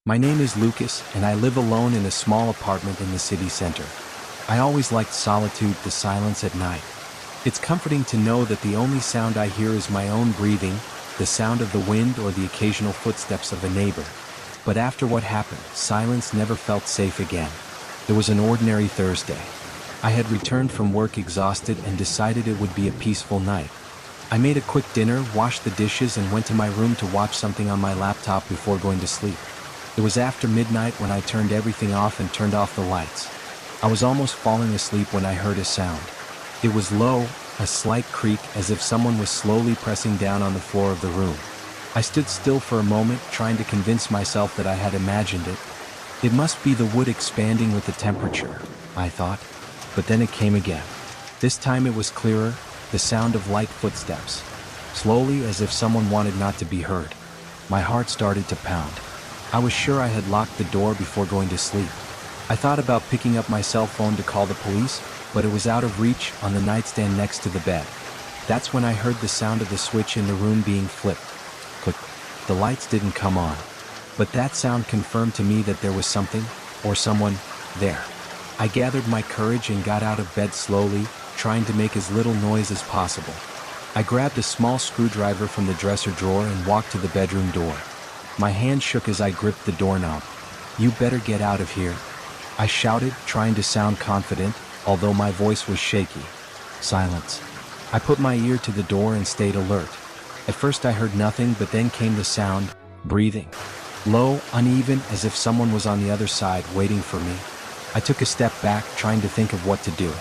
My name is Lucas, and I live alone in a small apartment in the city center. I always liked solitude, the silence at night. It's comforting to know that the only sound I hear is my own breathing, the sound of the wind or the occasional footsteps of a neighbor. But after what happened, silence never felt safe again. It was an ordinary Thursday. I had returned from work exhausted and decided it would be a peaceful night. I made a quick dinner, washed the dishes, and went to my room to watch something on my laptop before going to sleep. It was after midnight when I turned everything off and turned off the lights. I was almost falling asleep when I heard a sound. It was low, a slight creak, as if someone was slowly pressing down on the floor of the room. I stood still for a moment, trying to convince myself that I had imagined it. It must be the wood expanding with the temperature, I thought. But then it came again. This time it was clearer, the sound of light footsteps. Slowly, as if someone wanted not to be heard. My heart started to pound. I was sure I had locked the door before going to sleep. I thought about picking up my cell phone to call the police, but it was out of reach on the nightstand next to the bed. That's when I heard the sound of the switch in the room being flipped. Click. The lights didn't come on. But that sound confirmed to me that there was something, or someone, there. I gathered my courage and got out of bed slowly, trying to make as little noise as possible. I grabbed a small screwdriver from the dresser drawer and walked to the bedroom door. My hand shook as I gripped the doorknob. "You better get out of here," I shouted, trying to sound confident, although my voice was shaky. Silence. I put my ear to the door and stayed alert. At first I heard nothing, but then came the sound, breathing. Low, uneven, as if someone was on the other side waiting for me. I took a step back, trying to think of what to do.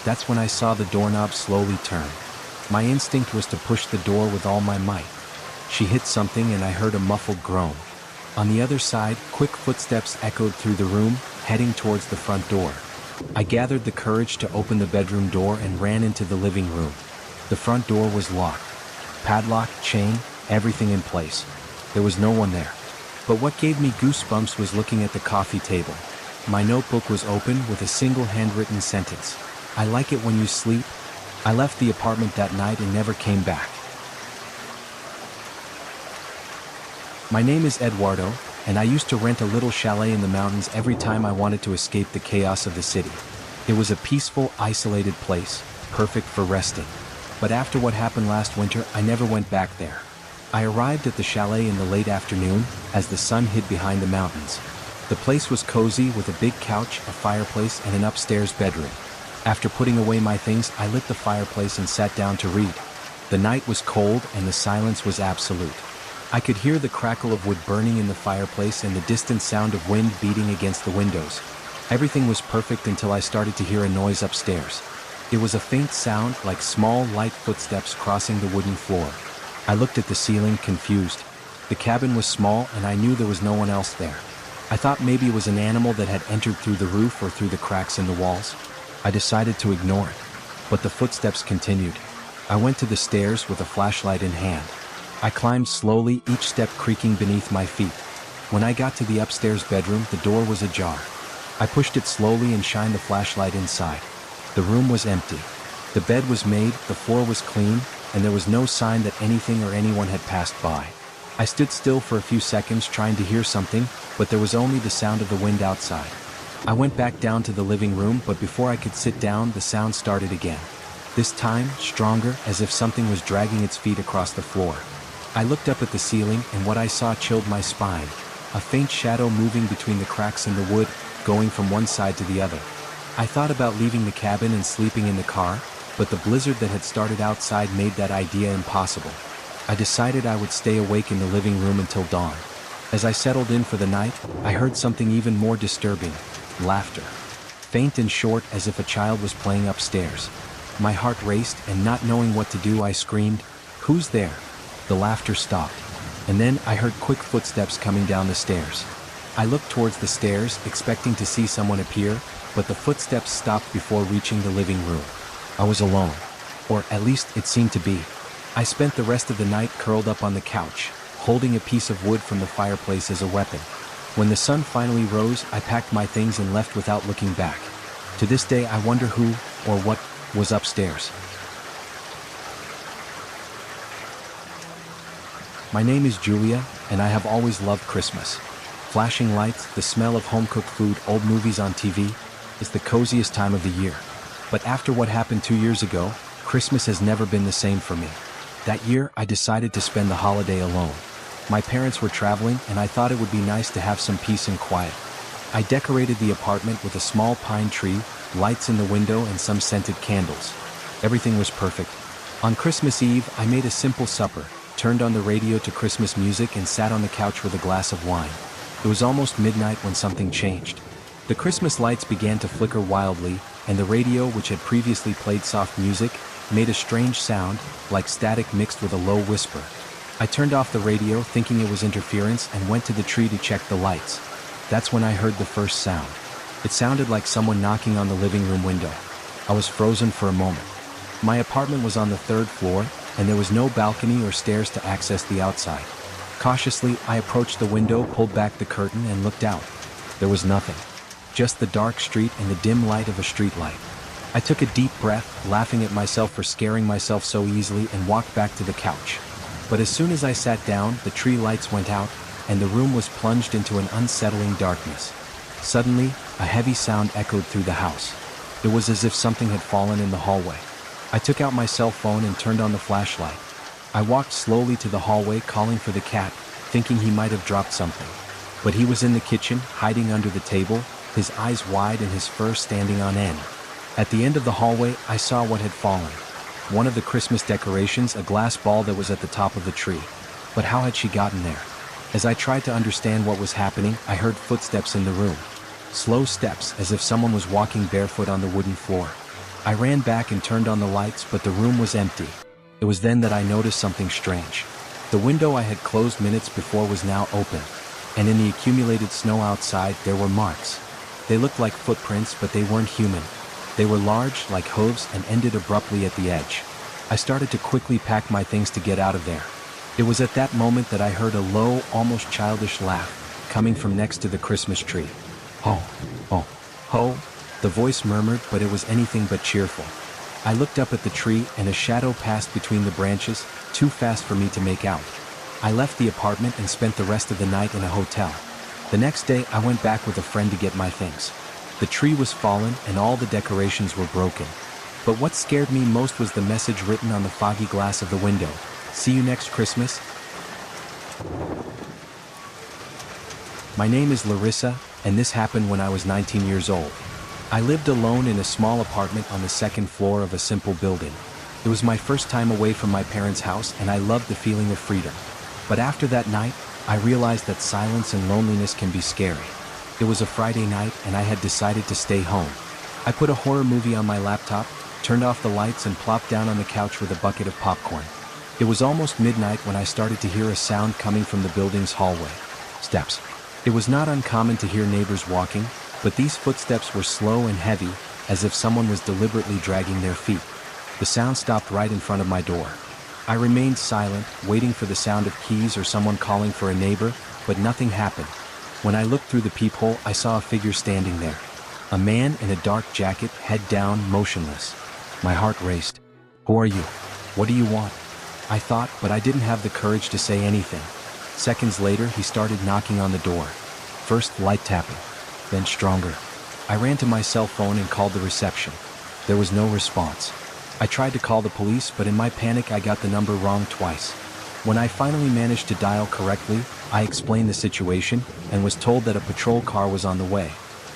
That's when I saw the doorknob slowly turn. My instinct was to push the door with all my might. She hit something and I heard a muffled groan. On the other side, quick footsteps echoed through the room, heading towards the front door. I gathered the courage to open the bedroom door and ran into the living room. The front door was locked. Padlock, chain, everything in place. There was no one there. But what gave me goosebumps was looking at the coffee table. My notebook was open with a single handwritten sentence. "I like it when you sleep." I left the apartment that night and never came back. My name is Eduardo, and I used to rent a little chalet in the mountains every time I wanted to escape the chaos of the city. It was a peaceful, isolated place, perfect for resting. But after what happened last winter, I never went back there. I arrived at the chalet in the late afternoon, as the sun hid behind the mountains. The place was cozy with a big couch, a fireplace, and an upstairs bedroom. After putting away my things, I lit the fireplace and sat down to read. The night was cold and the silence was absolute. I could hear the crackle of wood burning in the fireplace and the distant sound of wind beating against the windows. Everything was perfect until I started to hear a noise upstairs. It was a faint sound, like small, light footsteps crossing the wooden floor. I looked at the ceiling, confused. The cabin was small and I knew there was no one else there. I thought maybe it was an animal that had entered through the roof or through the cracks in the walls. I decided to ignore it. But the footsteps continued. I went to the stairs with a flashlight in hand. I climbed slowly, each step creaking beneath my feet. When I got to the upstairs bedroom, the door was ajar. I pushed it slowly and shined the flashlight inside. The room was empty. The bed was made, the floor was clean, and there was no sign that anything or anyone had passed by. I stood still for a few seconds trying to hear something, but there was only the sound of the wind outside. I went back down to the living room, but before I could sit down, the sound started again. This time, stronger, as if something was dragging its feet across the floor. I looked up at the ceiling, and what I saw chilled my spine. A faint shadow moving between the cracks in the wood, going from one side to the other. I thought about leaving the cabin and sleeping in the car, but the blizzard that had started outside made that idea impossible. I decided I would stay awake in the living room until dawn. As I settled in for the night, I heard something even more disturbing: laughter. Faint and short, as if a child was playing upstairs. My heart raced, and not knowing what to do, I screamed, "Who's there?" The laughter stopped, and then I heard quick footsteps coming down the stairs. I looked towards the stairs, expecting to see someone appear, but the footsteps stopped before reaching the living room. I was alone, or at least it seemed to be. I spent the rest of the night curled up on the couch, holding a piece of wood from the fireplace as a weapon. When the sun finally rose, I packed my things and left without looking back. To this day, I wonder who, or what, was upstairs. My name is Julia, and I have always loved Christmas. Flashing lights, the smell of home-cooked food, old movies on TV. It's the coziest time of the year. But after what happened 2 years ago, Christmas has never been the same for me. That year, I decided to spend the holiday alone. My parents were traveling, and I thought it would be nice to have some peace and quiet. I decorated the apartment with a small pine tree, lights in the window, and some scented candles. Everything was perfect. On Christmas Eve, I made a simple supper, turned on the radio to Christmas music, and sat on the couch with a glass of wine. It was almost midnight when something changed. The Christmas lights began to flicker wildly, and the radio, which had previously played soft music, made a strange sound, like static mixed with a low whisper. I turned off the radio, thinking it was interference, and went to the tree to check the lights. That's when I heard the first sound. It sounded like someone knocking on the living room window. I was frozen for a moment. My apartment was on the 3rd floor, and there was no balcony or stairs to access the outside. Cautiously, I approached the window, pulled back the curtain, and looked out. There was nothing. Just the dark street and the dim light of a street light. I took a deep breath, laughing at myself for scaring myself so easily, and walked back to the couch. But as soon as I sat down, the tree lights went out, and the room was plunged into an unsettling darkness. Suddenly, a heavy sound echoed through the house. It was as if something had fallen in the hallway. I took out my cell phone and turned on the flashlight. I walked slowly to the hallway, calling for the cat, thinking he might have dropped something. But he was in the kitchen, hiding under the table, his eyes wide and his fur standing on end. At the end of the hallway, I saw what had fallen. One of the Christmas decorations, a glass ball that was at the top of the tree. But how had she gotten there? As I tried to understand what was happening, I heard footsteps in the room. Slow steps, as if someone was walking barefoot on the wooden floor. I ran back and turned on the lights, but the room was empty. It was then that I noticed something strange. The window I had closed minutes before was now open, and in the accumulated snow outside there were marks. They looked like footprints, but they weren't human. They were large, like hooves, and ended abruptly at the edge. I started to quickly pack my things to get out of there. It was at that moment that I heard a low, almost childish laugh, coming from next to the Christmas tree. Ho, ho, ho, the voice murmured, but it was anything but cheerful. I looked up at the tree, and a shadow passed between the branches, too fast for me to make out. I left the apartment and spent the rest of the night in a hotel. The next day, I went back with a friend to get my things. The tree was fallen and all the decorations were broken. But what scared me most was the message written on the foggy glass of the window. See you next Christmas. My name is Larissa, and this happened when I was 19 years old. I lived alone in a small apartment on the 2nd floor of a simple building. It was my first time away from my parents' house, and I loved the feeling of freedom. But after that night, I realized that silence and loneliness can be scary. It was a Friday night, and I had decided to stay home. I put a horror movie on my laptop, turned off the lights, and plopped down on the couch with a bucket of popcorn. It was almost midnight when I started to hear a sound coming from the building's hallway. Steps. It was not uncommon to hear neighbors walking, but these footsteps were slow and heavy, as if someone was deliberately dragging their feet. The sound stopped right in front of my door. I remained silent, waiting for the sound of keys or someone calling for a neighbor, but nothing happened. When I looked through the peephole, I saw a figure standing there. A man in a dark jacket, head down, motionless. My heart raced. Who are you? What do you want? I thought, but I didn't have the courage to say anything. Seconds later, he started knocking on the door. First light tapping, then stronger. I ran to my cell phone and called the reception. There was no response. I tried to call the police, but in my panic I got the number wrong twice. When I finally managed to dial correctly, I explained the situation and was told that a patrol car was on the way.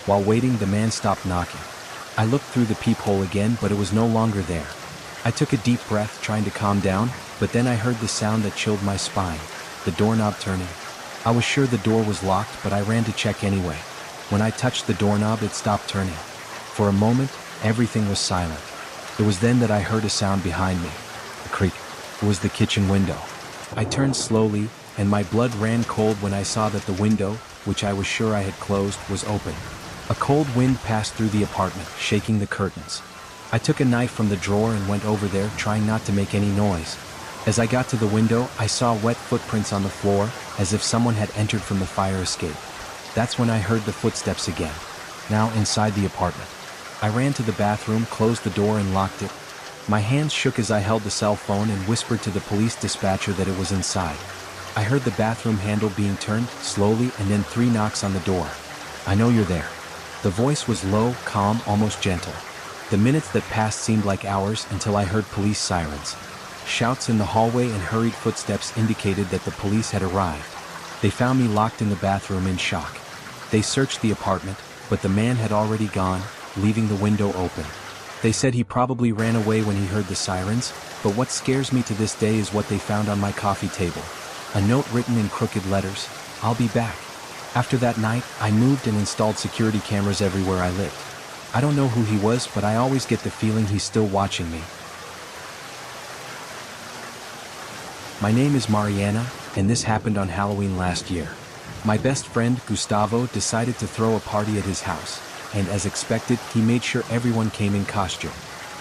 While waiting, the man stopped knocking. I looked through the peephole again, but it was no longer there. I took a deep breath, trying to calm down, but then I heard the sound that chilled my spine, the doorknob turning. I was sure the door was locked, but I ran to check anyway. When I touched the doorknob, it stopped turning. For a moment, everything was silent. It was then that I heard a sound behind me. A creak. It was the kitchen window. I turned slowly, and my blood ran cold when I saw that the window, which I was sure I had closed, was open. A cold wind passed through the apartment, shaking the curtains. I took a knife from the drawer and went over there, trying not to make any noise. As I got to the window, I saw wet footprints on the floor, as if someone had entered from the fire escape. That's when I heard the footsteps again, now inside the apartment. I ran to the bathroom, closed the door, and locked it. My hands shook as I held the cell phone and whispered to the police dispatcher that it was inside. I heard the bathroom handle being turned, slowly, and then 3 knocks on the door. "I know you're there." The voice was low, calm, almost gentle. The minutes that passed seemed like hours until I heard police sirens. Shouts in the hallway and hurried footsteps indicated that the police had arrived. They found me locked in the bathroom in shock. They searched the apartment, but the man had already gone, leaving the window open. They said he probably ran away when he heard the sirens, but what scares me to this day is what they found on my coffee table. A note written in crooked letters, "I'll be back." After that night, I moved and installed security cameras everywhere I lived. I don't know who he was, but I always get the feeling he's still watching me. My name is Mariana, and this happened on Halloween last year. My best friend, Gustavo, decided to throw a party at his house, and as expected, he made sure everyone came in costume.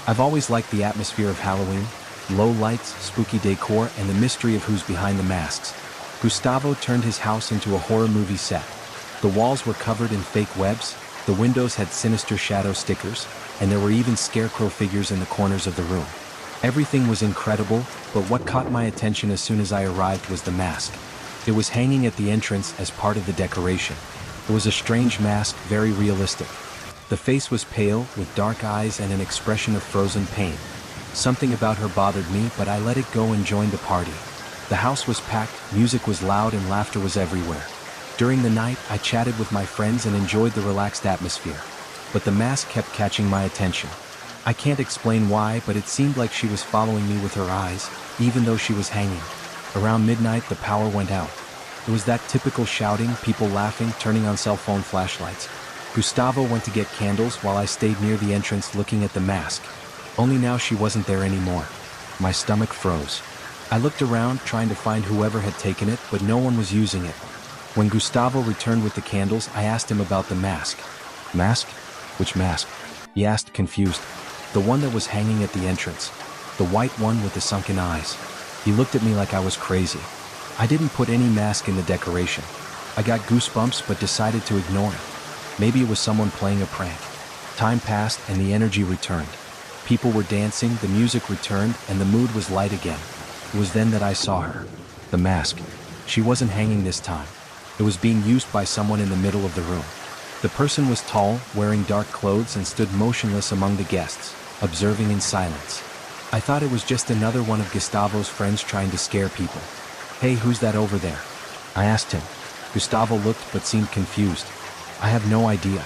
I've always liked the atmosphere of Halloween, low lights, spooky decor, and the mystery of who's behind the masks. Gustavo turned his house into a horror movie set. The walls were covered in fake webs, the windows had sinister shadow stickers, and there were even scarecrow figures in the corners of the room. Everything was incredible, but what caught my attention as soon as I arrived was the mask. It was hanging at the entrance as part of the decoration. It was a strange mask, very realistic. The face was pale, with dark eyes and an expression of frozen pain. Something about her bothered me, but I let it go and joined the party. The house was packed, music was loud, and laughter was everywhere. During the night, I chatted with my friends and enjoyed the relaxed atmosphere. But the mask kept catching my attention. I can't explain why, but it seemed like she was following me with her eyes, even though she was hanging. Around midnight, the power went out. It was that typical shouting, people laughing, turning on cell phone flashlights. Gustavo went to get candles while I stayed near the entrance looking at the mask. Only now she wasn't there anymore. My stomach froze. I looked around, trying to find whoever had taken it, but no one was using it. When Gustavo returned with the candles, I asked him about the mask. "Mask? Which mask?" he asked, confused. "The one that was hanging at the entrance. The white one with the sunken eyes." He looked at me like I was crazy. I didn't put any mask in the decoration. I got goosebumps but decided to ignore it. Maybe it was someone playing a prank. Time passed and the energy returned. People were dancing, the music returned, and the mood was light again. It was then that I saw her. The mask. She wasn't hanging this time. It was being used by someone in the middle of the room. The person was tall, wearing dark clothes, and stood motionless among the guests, observing in silence. I thought it was just another one of Gustavo's friends trying to scare people. "Hey, who's that over there?" I asked him. Gustavo looked but seemed confused. "I have no idea."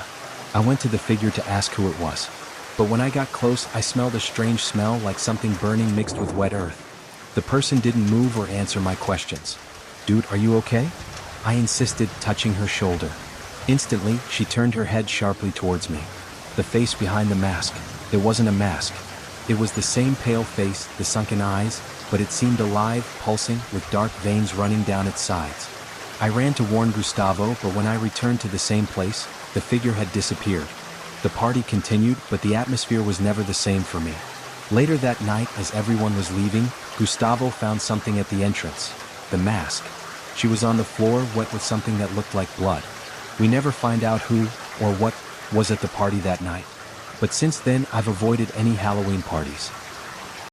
I went to the figure to ask who it was. But when I got close, I smelled a strange smell like something burning mixed with wet earth. The person didn't move or answer my questions. "Dude, are you okay?" I insisted, touching her shoulder. Instantly, she turned her head sharply towards me. The face behind the mask. It wasn't a mask. It was the same pale face, the sunken eyes, but it seemed alive, pulsing, with dark veins running down its sides. I ran to warn Gustavo, but when I returned to the same place, the figure had disappeared. The party continued, but the atmosphere was never the same for me. Later that night, as everyone was leaving, Gustavo found something at the entrance. The mask. She was on the floor, wet with something that looked like blood. We never find out who, or what, was at the party that night. But since then, I've avoided any Halloween parties.